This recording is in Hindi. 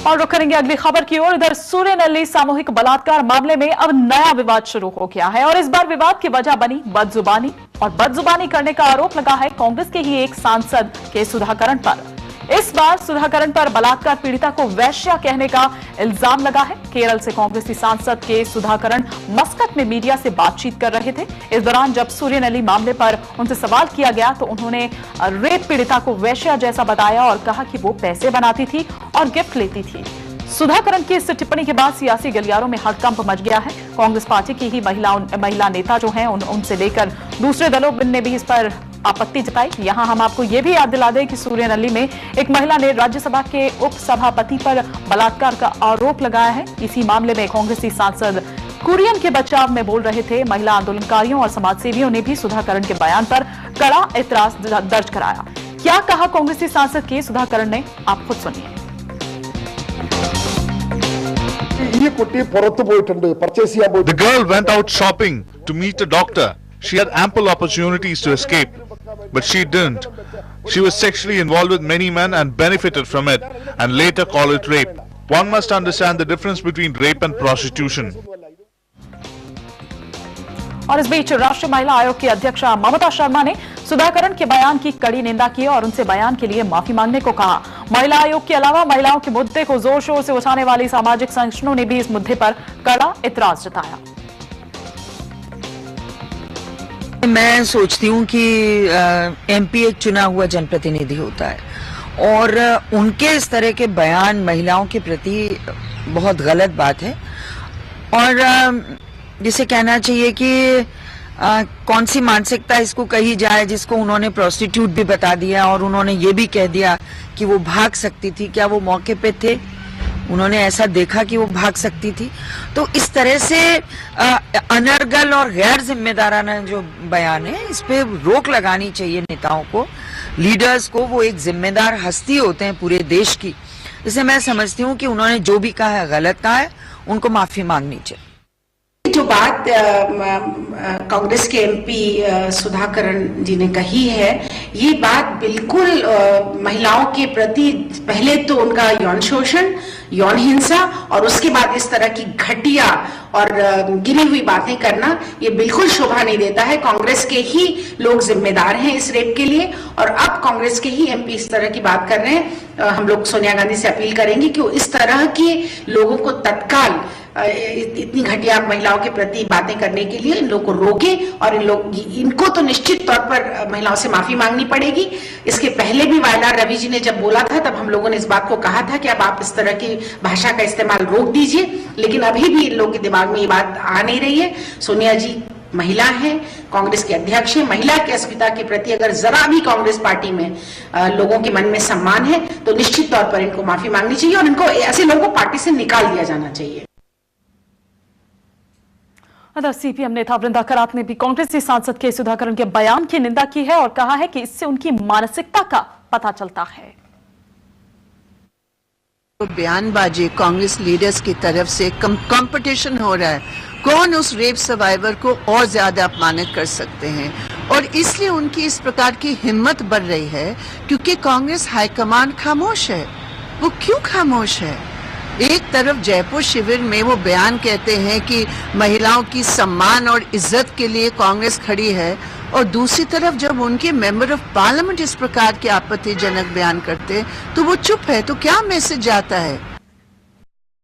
और रुक करेंगे अगली खबर की ओर। इधर सूर्यनल्ली सामूहिक बलात्कार मामले में अब नया विवाद शुरू हो गया है और इस बार विवाद की वजह बनी बदजुबानी, और बदजुबानी करने का आरोप लगा है कांग्रेस के ही एक सांसद के सुधाकरण पर। इस बार सुधाकरण पर बलात्कार पीड़िता को वैश्या कहने का इल्जाम लगा है। केरल से कांग्रेसी सांसद के सुधाकरण मस्कट में मीडिया से बातचीत कर रहे थे। इस दौरान जब सूर्यनल्ली मामले पर उनसे सवाल किया गया तो उन्होंने रेप पीड़िता को वैश्या जैसा बताया और कहा कि वो पैसे बनाती थी और गिफ्ट लेती थी। सुधाकरण की इस टिप्पणी के बाद सियासी गलियारों में हड़कंप मच गया है। कांग्रेस पार्टी की ही महिला नेता जो हैं उनसे लेकर दूसरे दलों ने भी इस पर आपत्ति जताई। यहां हम आपको यह भी याद दिला दें कि सूर्यनल्ली में एक महिला ने राज्यसभा के उपसभापति पर बलात्कार का आरोप लगाया है। इसी मामले में कांग्रेसी सांसद कुरियन के बचाव में बोल रहे थे। महिला आंदोलनकारियों और समाजसेवियों ने भी सुधाकरण के बयान पर कड़ा एतराज दर्ज कराया। क्या कहा कांग्रेसी सांसद के सुधाकरण ने, आप खुद सुनिए। The girl went out shopping to meet a doctor. She had ample opportunities to escape, but she didn't. She was sexually involved with many men and benefited from it, and later called it rape. One must understand the difference between rape and prostitution. और इस बीच राष्ट्रीय महिला आयोग की अध्यक्षा ममता शर्मा ने सुधाकरण के बयान की कड़ी निंदा की और उनसे बयान के लिए माफी मांगने को कहा। महिला आयोग के अलावा महिलाओं के मुद्दे को जोर शोर से उठाने वाली सामाजिक संगठनों ने भी इस मुद्दे पर कड़ा एतराज जताया। मैं सोचती हूँ कि एमपी एक चुना हुआ जनप्रतिनिधि होता है और उनके इस तरह के बयान महिलाओं के प्रति बहुत गलत बात है। और जिसे कहना चाहिए कि कौन सी मानसिकता इसको कही जाए जिसको उन्होंने प्रोस्टिट्यूट भी बता दिया और उन्होंने ये भी कह दिया कि वो भाग सकती थी। क्या वो मौके पे थे? उन्होंने ऐसा देखा कि वो भाग सकती थी? तो इस तरह से अनर्गल और गैर जिम्मेदाराना जो बयान है, इस पे रोक लगानी चाहिए नेताओं को, लीडर्स को। वो एक जिम्मेदार हस्ती होते हैं पूरे देश की। इसे मैं समझती हूँ कि उन्होंने जो भी कहा है गलत कहा है, उनको माफी मांगनी चाहिए। जो बात कांग्रेस के एमपी सुधाकरण जी ने कही है, ये बात बिल्कुल महिलाओं के प्रति पहले तो उनका यौन शोषण, यौन हिंसा और उसके बाद इस तरह की घटिया और गिरी हुई बातें करना, ये बिल्कुल शोभा नहीं देता है। कांग्रेस के ही लोग जिम्मेदार हैं इस रेप के लिए और अब कांग्रेस के ही एमपी इस तरह की बात कर रहे हैं। हम लोग सोनिया गांधी से अपील करेंगे कि वो इस तरह के लोगों को तत्काल इतनी घटिया महिलाओं के प्रति बातें करने के लिए इन लोगों को रोके और इनको तो निश्चित तौर पर महिलाओं से माफी मांगनी पड़ेगी। इसके पहले भी वायलार रवि जी ने जब बोला था तब हम लोगों ने इस बात को कहा था कि अब आप इस तरह की भाषा का इस्तेमाल रोक दीजिए, लेकिन अभी भी इन लोगों के दिमाग में ये बात आ नहीं रही है। सोनिया जी महिला है, कांग्रेस के अध्यक्ष है। महिला के अस्मिता के प्रति अगर जरा भी कांग्रेस पार्टी में लोगों के मन में सम्मान है तो निश्चित तौर पर इनको माफी मांगनी चाहिए और इनको ऐसे लोगों को पार्टी से निकाल दिया जाना चाहिए। सीपीएम नेता वृंदा करात ने भी कांग्रेसी सांसद के सुधाकरण के बयान की निंदा की है और कहा है कि इससे उनकी मानसिकता का पता चलता है। तो बयानबाजी कांग्रेस लीडर्स की तरफ से कंपटीशन हो रहा है, कौन उस रेप सर्वाइवर को और ज्यादा अपमानित कर सकते हैं, और इसलिए उनकी इस प्रकार की हिम्मत बढ़ रही है क्योंकि कांग्रेस हाईकमान खामोश है। वो क्यों खामोश है? एक तरफ जयपुर शिविर में वो बयान कहते हैं कि महिलाओं की सम्मान और इज्जत के लिए कांग्रेस खड़ी है, और दूसरी तरफ जब उनके मेंबर ऑफ पार्लियामेंट इस प्रकार के आपत्तिजनक बयान करते हैं तो वो चुप है। तो क्या मैसेज जाता है?